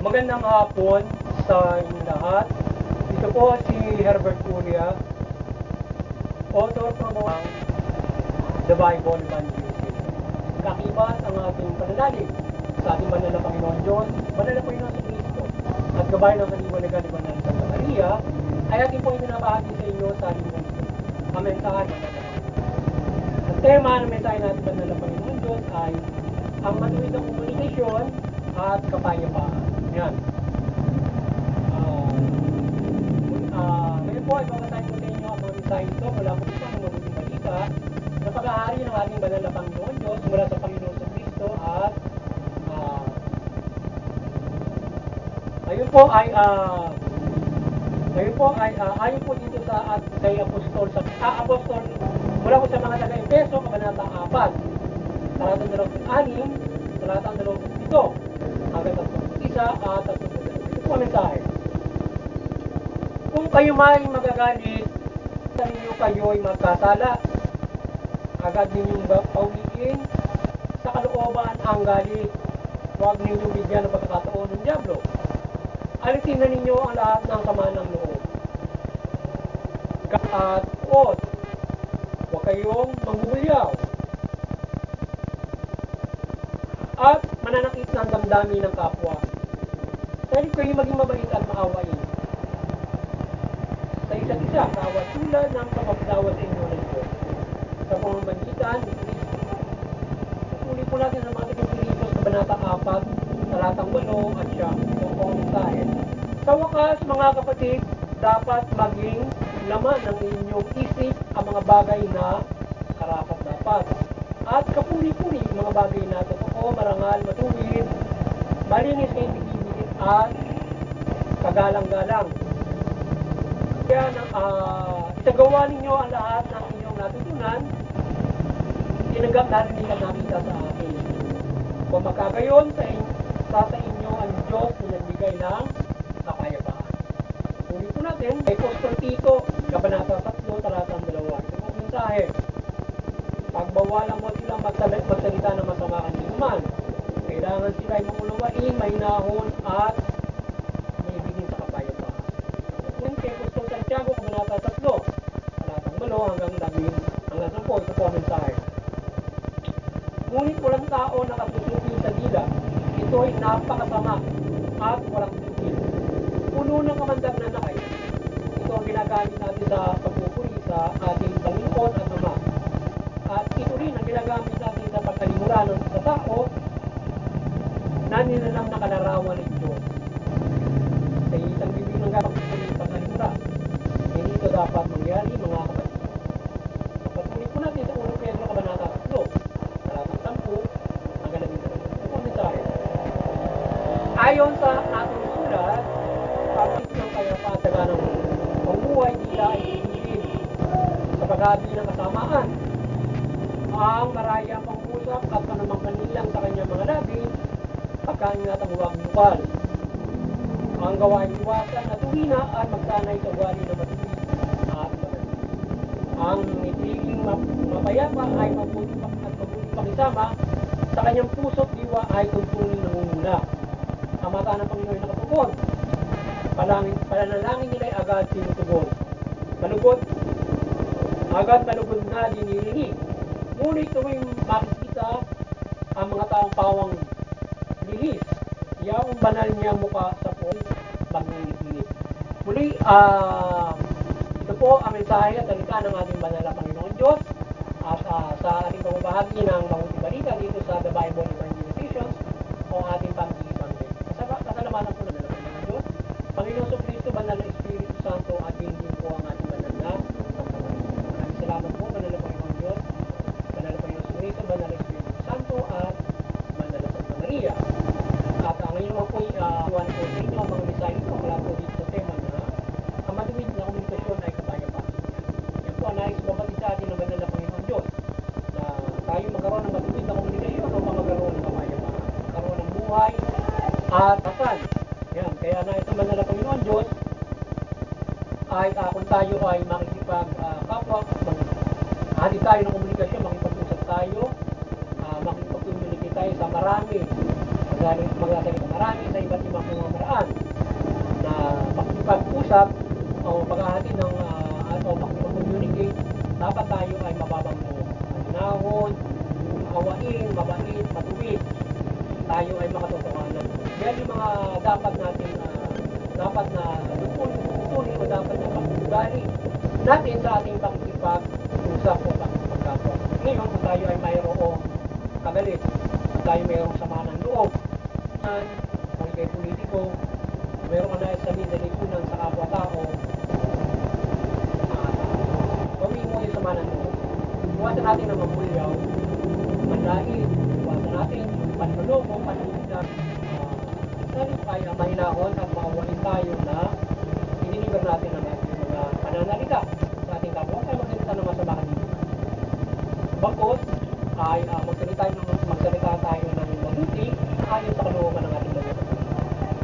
Magandang hapon sa inyong lahat. Ito po si Herbert Curia, author from The Bible Evangelism. Kakibas ang ating pananalig sa ating banal na Panginoon Diyos, banal na Panginoon sa Kristo, at gabay ng kaliwanagan ni Banal Santa Maria, ay ating po ibinabahagi sa inyo sa linggo ito. Ang mensahe ng banal. Ang tema ng mensahe natin banal na Panginoon Diyos ay ang matuwid na komunikasyon at kapayapaan. Yan. Ngayon po ay pagkatayin ko sa inyo ang mga mensahe ito mula po sa mga mabuting balita na pag-aari ng ating banal na Panginoon Diyos mula sa Panginoon sa Kristo at ayon po dito sa kay Apostol Apostol mula po sa mga taga-Efeso kabanata 4 talatang 26 talatang 27 hanggang 31 at 32. Ito po ang mensahe. Kung kayo may magagalit sa inyo kayo'y magkasala, agad ninyong pauwiin sa kalooban ang galit. Huwag ninyong bigyan ng pagkakataon ng Diablo. Alisin na ninyo ang lahat ng sama ng loob. At huwag kayong manghulyaw at mananakit ng damdamin ng kapwa. Dahil kayo maging mabait at maawain sa isa't isa, kawat tulad ng pagpapatawa sa inyo ng Diyos. Sa pamamagitan ni Kristo. Ulit po natin ang mga taga-Pilipos sa Kabanata 4, talatang 8 at 9. Ito po ang mensahe. Sa wakas, mga kapatid, dapat maging laman ng inyong isip ang mga bagay na karapat-dapat. At kapuri-puri mga bagay na totoo, marangal, matuwid, malinis kay ibig at kagalang-galang. Kaya isagawa ninyo ang lahat ng inyong natutunan, tinanggap natin nila nakita sa akin. Kung makagayon sa inyo ang Diyos na nagbigay ng kapayapaan. Ulit po natin, kay Apostol Tito, Kabanata 3, talatang 2. Ito po ang mensahe. Pagbawalan mo silang magsalita ng masama kanilman. Kailangan sila ay maulawain, mahinahon at maibigin sa kapayapaan. Kay Apostol Santiago, Kabanata 3, talatang 8 hanggang 10. Ito po ang mensahe. Ngunit walang tao na kasusupil sa dila. Ito ay napakasama at walang supil. Puno ng kamandag na nakay. Ito ang ginagamit natin sa pagpupuri sa ating Panginoon at Ama. At ito rin ang ginagamit natin sa pagkalimura ng sa tao na nilalang na kalarawan ng Diyos. Sa isang bibig ng pagpupuri sa pagkalimura. Hindi ito dapat mangyari, mga kapatid. Pagpupuri po natin sa 1 Pedro Kabanata 3. Ayon sa ating sulat, pagkit ng kapayapaan ng pamumuhay nila ay iibigin sa paghabi ng kasamaan. Ang marayang pangusap at panamang manilang sa kanyang mga labi, pagkaingat ang huwag lupal. Ang gawain iwasan na tuwina at magsanay sa wali na matuwid at magaling. Ang nitiling mapayapa ay mabuting pakisama sa kanyang puso't diwa ay tuntunin nangunguna. Ang mata ng Panginoon nakatugon. Pananalangin nila ay agad sinutugon. Agad malugod na dinirinig. Ngunit tuwing makikita ang mga taong pawang lihis, yaong banal niya mukha sa po mag-ingit-ingit. Muli, ito po ang mensahe at salita ng ating banal na Panginoon Diyos at sa ating pagbabahagi ng mabuting balita dito sa The Bible Evangelism o ating pag-ibig. Kasalamatan po na ng Diyos. Panginoon sa Kristo, Banal na Espiritu Santo, at din po ang ating banal na pagkakalito. Maraming salamat po, Banal na Panginoon Diyos, Banal na Panginoon sa Kristo, Banal na Espiritu Santo, at Banal na Santa Maria. At ngayon naman po, iwan po sa inyo ang mga mensahe ito mula po dito sa tema na ang matuwid na komunikasyon ay kapayapaan. Yan po ang nais mabatid sa atin ng Banal na Panginoon Diyos na tayo magkaroon ng matuwid na komunikasyon o magkaroon ng kapayapaan. Magkaroon ng buhay at kasal. Yan, kaya na ito man na Panginoon Diyos ay kung tayo ay makikipag-kapwa, hali tayo ng komunikasyon, makipag-usap tayo, makipag-communicate tayo sa marami. magsasalita marami sa iba't ibang pamamaraan na pakipag-usap o paghahati ng o pakipag-communicate. Dapat tayo ay mababang loob, mahinahon, maawain, mabait, matuwid. Tayo ay makatotohanan. Yan yung mga dapat natin dapat na tutunin o dapat na pag-ugali natin sa ating pakikipag-usap o pakikipagkapwa. Ngayon, kung tayo ay mayroong kagalit, kung tayo mayroong sama ng loob, kung ikay politiko, mayroon ka na sabihin na lipunan sa kapwa-tao, gawin mo yung sama ng loob. Iwasan natin ang mamulyaw, manlain, iwasan natin yung panloloko, panlulitan. Salit ay mahinahon at maawain tayo na idiniver natin ang ating mga pananalita sa ating kapwa. Ay magsalita ng masama kanina. Bagkos ay magsalita tayo ng mabuti ayon sa kalooban ng ating mga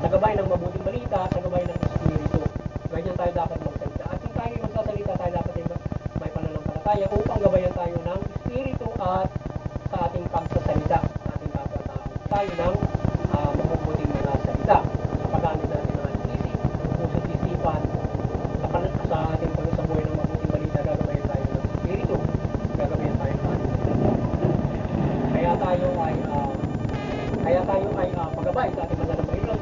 sa gabay ng mabuting balita, sa gabay ng Espiritu. Ganyan tayo dapat magsalita. At kung tayo magsasalita, tayo dapat may pananampalataya upang gabayan tayo ng Espiritu at sa ating pagsasalita sa ating kapwa-tao. Tayo ng mabubuting mga salita sa paggamit natin ng ating isip, puso't isipan, sa ating pagsasabuhay ng mabuting balita, gagabayan tayo ng Espiritu, gagabayan tayo ng ating salita. Kaya tayo ay pagabay sa ating madalang Panginoon,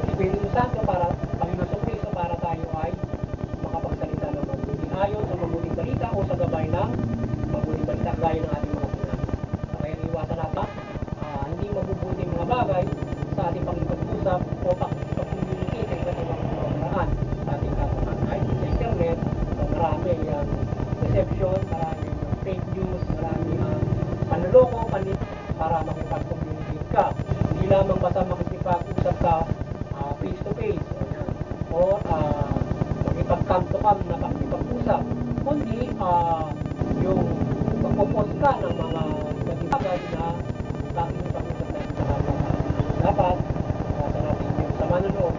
Espiritu Santo, para Panginoon sa Kristo, para tayo ay makapagsalita ng mabuting ayon sa mabuting balita o sa gabay ng mabuting balita gaya ng ating mga sinabi. Kaya iwasan natin hindi mabubuting mga bagay sa ating pag-usap o pag-communicate sa iba't ibang paraan sa ating kapwa-tao. Sa internet, marami ang deception, marami ang fake news, marami ang panloloko, para makipag-communicate ka. Hindi lamang basta makikipag-usap ka face-to-face o makipag-cam-to-cam na makipag-usap, kundi yung magpo-post ka ng mga bagay na bakit ipag-usap natin sa kapwa. Dapat sa natin yung sama ng loob,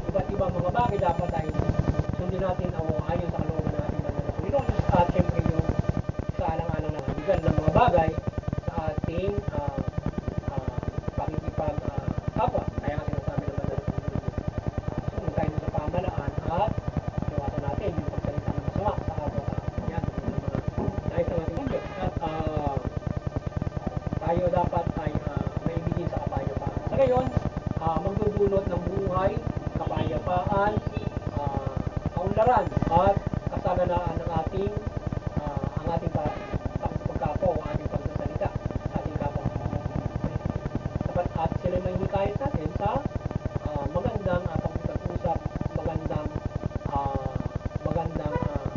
iba't ibang mga bagay dapat ay sundin natin ayon sa kalooban ng ating Panginoon. At syempre yung kaalang-alang na bigan ng mga bagay sa ating pakikipag-kapwa. Kaya nga sinasabi naman ng sunod tayo sa pamahalaan at iwasan natin yung pagsalita ng masama sa kapwa. Yan, yung mga nais ng ating mundo. At tayo dapat ay maibigin sa kapayapaan. Sa ngayon, magdudulot ng buhay, kapayapaan, kaunlaran at kasaganaan ng ating pagkapwa o ating pagsasalita sa ating kapwa. At sila may hikayat natin sa magandang pag-usap, magandang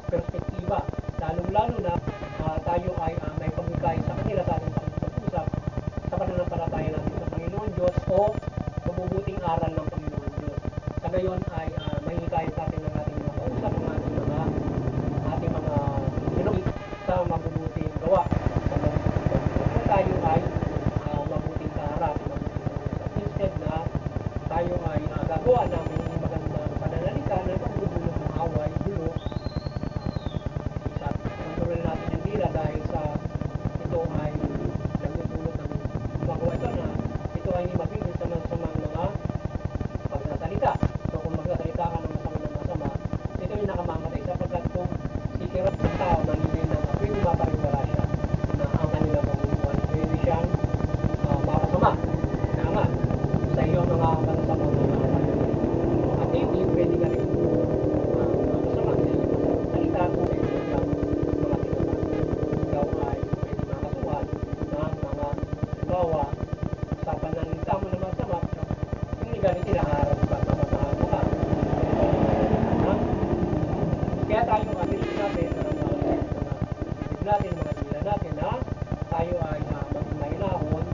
perspektiba. Lalong-lalo na tayo ay may pag-hikayat sa kanila sa ating pag-usap sa pananampalataya natin sa Panginoon Diyos o mabubuting aral ng Panginoon Diyos. Sa gayon ay may hikayat natin ng ating mga kausap, ng ating mga sinunod sa mabubuting gawa. Kung tayo ay mabuting kaharap, instead na tayo ay gagawa namin yung magandang pananalita na magdudulot ng away, gulo, kontrolin natin yung dila dahil sa ito ay nagdudulot ng magawa ito na ito ay hindi mabigil sa mga pagsasalita. So kung magsasalita ka ng masama, ito yung nakamamatay sapagkat kung sisira ng tao, manilin ng pwede mapariwala siya na ang kanilang pamumuhan, pwede siyang makasama. Kaya nga, sa iyo mga matasamang at hindi pwede ka rin makasama. Salita ko ay siyang mga tinatang. Ikaw ay pwede makasuhan ng mga bawa sa pananalita mo na masama. Hindi ganit hinaharap ka, mamamahan mo ka. Kaya tayo aminin natin mga dila natin na tayo ay maging mahinahon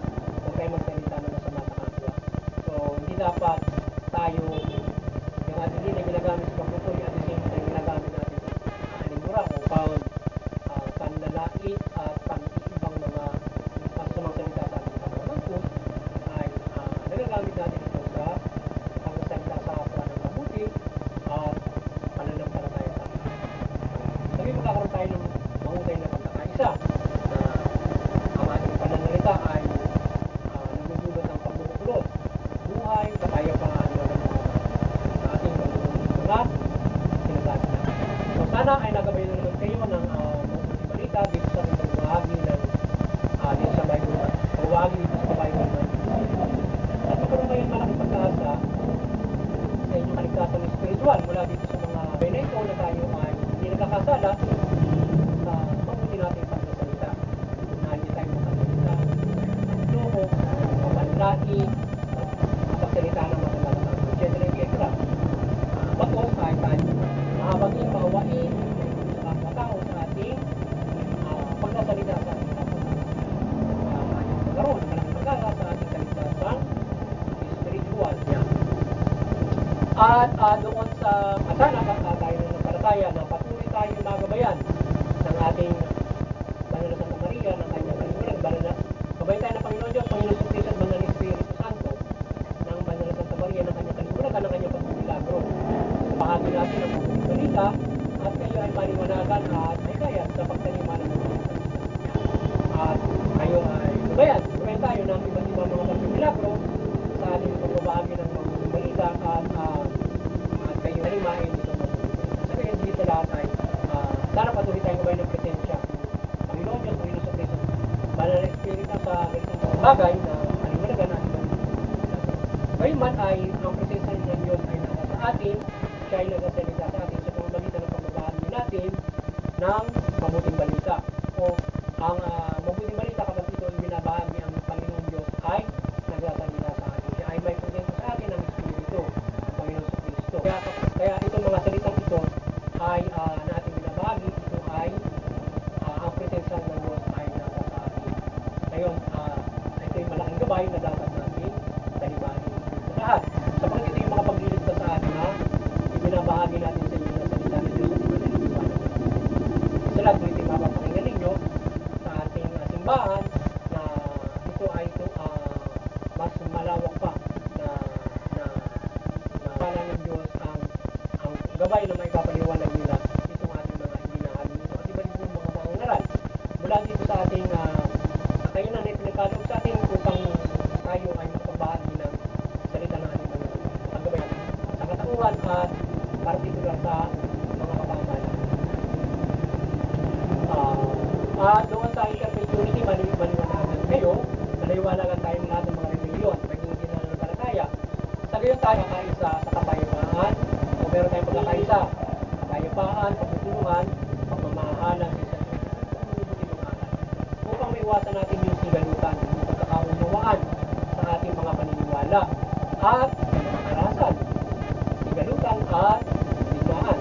kung tayo magsalita ng masama sa kapwa. So, hindi dapat tayo yung ating dila ginagamit sa pagpupuli at the same time ginagamit natin animura o panlalait at pang-ibang mga masamang salita sa ating kapwa. Magpus ay nagagamit natin ito sa pagsasalita sa kapwa ng mabuti at pananampalataya sa ating kapwa. Sabi magkakaroon tayo ng mahusay na pagkakaisa na ang ating pananalita ay ating Banal na Santa Maria ng kanyang kalimutan. Gabay tayo ng Panginoon Diyos, Panginoon Jesucristo at Banal na Espiritu Santo ng Banal na Santa Maria ng kanyang kalimutan ng kanyang pagmimilagro. Bahagi natin ang mabuting balita at kayo ay paliwanagan at may kaya sa pagtaniman ng mabuting balita. At kayo ay gabayan tayo ng iba't ibang mga pagmimilagro sa ating pagbabahagi ng mabuting balita at kayo halimain ito mabuting balita. Sa kaya dito lahat ay sana patuloy tayong gabay ng presensya. Panginoon Diyos, Panginoon sa Kristo, Banal na Espiritu sa ganitong bagay na haliwanagan natin. Gayunman ay ang presensya ng Diyos ay nasa sa atin, siya ay nagsasalita sa atin sa pamamagitan ng pagbabahagi natin ng mabuting balita. O ang mabuting balita kapag ito ay binabahagi ang Panginoon Diyos ay nagsasalita sa atin. Siya ay may presensya sa atin ng Espiritu, ang Panginoon sa Kristo. Kaya itong mga salitang ito ay na ating binabahagi, ito ay ang presensya ng Diyos ay nasa sa atin. Ngayon, ito yung malaking gabay na dapat natin talibagin sa lahat. Sapagkat ito yung mga pagliligtas sa atin na ibinabahagi natin sa inyo na salita ng Diyos at ipanaliliwanag. Sa lahat, ito yung mapapakinggan ninyo sa ating simbahan na ito ay mas malawak pa na pala ng Diyos ang gabay na may papaliwanag nila itong ating mga hinahalin ito at iba't ibang mga pangangaral mula dito sa ating kayo na pinagkaloob sa atin upang tayo ay makapagbahagi ng salita ng ating Panginoon. Ang gabay sa katauhan at partikular sa mga kapamalan. At doon sa interventionity, maliwanagan kayo, maliwanagan tayong lahat ng mga rebellion, pagiging ginanampalataya. Sa gayon tayo kakaisa sa kapayapaan, o meron tayong pagkakaisa, kapayapaan, pagtutulungan, pagmamahalan, isa upang maiwasan natin yung sigalutan, yung pagkakaunawaan sa ating mga paniniwala at mga karasan, sigalutan at digmaan.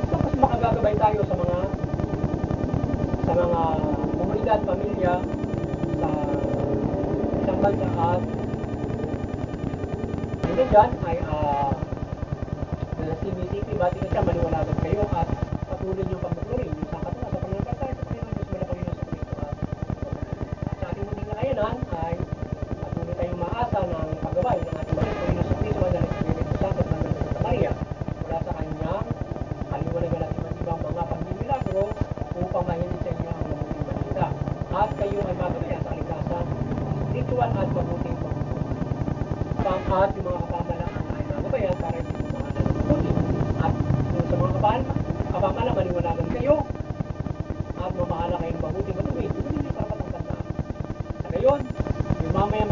Tapos makagagabay tayo sa mga komunidad, pamilya, sa isang bansa at ito dyan ay CBCP, bati na siya, maliwanagan kayo at patuloy niyong pagbukurin yung sangkatuwa sa pananampalataya sa Panginoon Diyos, wala Panginoon sa Kristo at sa ating munting nakayanan ay patuloy tayong maasa ng paggabay ng ating Panginoon sa Kristo at ng Espiritu Santo at ng Santa Maria mula sa kanyang haliwanagan at iba't ibang mga pagmimilagro upang mahinig sa inyo ang mabuting balita at kayo ay magabayan sa kaligtasan spiritual at mabuting pagbubuhay. At yung mga kapamalaan ay magabayan para hindi mga mabuti. At yung sa mga kapamalaan, maliwanagan kayo at mamahala kayong mabuting matuwid. Ito din yung karapatang tanda. Sa gayon, yung mamaya